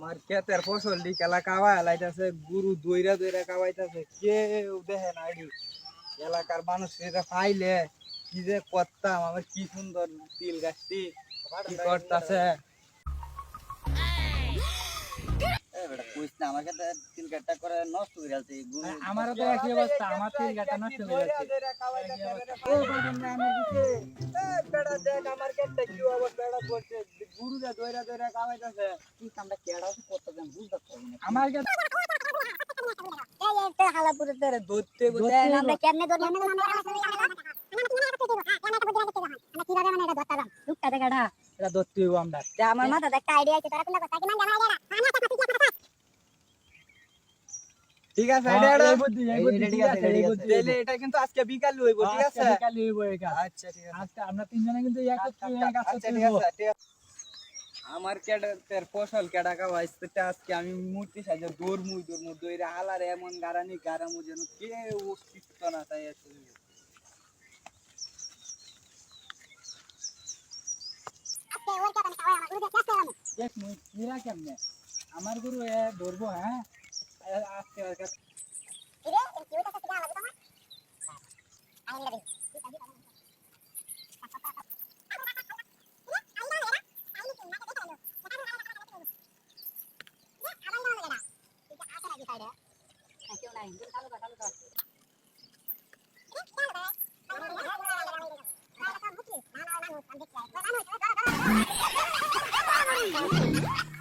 আমার ক্ষেতের ফসল দি কেলা কাওয়া লাইতাছে গুরু দইরা দইরা কাওয়াইতাছে কেউ দেখে না এডি এলাকার মানুষেরা পাইলে কি যে করতাম আমার কি সুন্দর তিল গাছটি কি করতাছে আমারও তো একই অবস্থা, আমার তিল গাছটা নষ্ট হয়ে যাচ্ছে। আমার আমার মাথায় একটা আইডিয়া আছে তারা কোন কথা কি মানে আমার আইডিয়া ঠিক আছে এটা কিন্তু আজকে বিকালে হইব ঠিক আছে আচ্ছা ঠিক আছে আজকে আমরা তিনজনে কিন্তু আমার কেডার ফসল কেডা কাওয়াইছে আজকে আমি মূর্তি সাজে দৌড় দইরা হালার এমন গারানি গারামু যেন কেউ অস্তিত্ব না তাই আছে কেমনে আমার গুরু ধরবো। হ্যাঁ আজকে Thank you.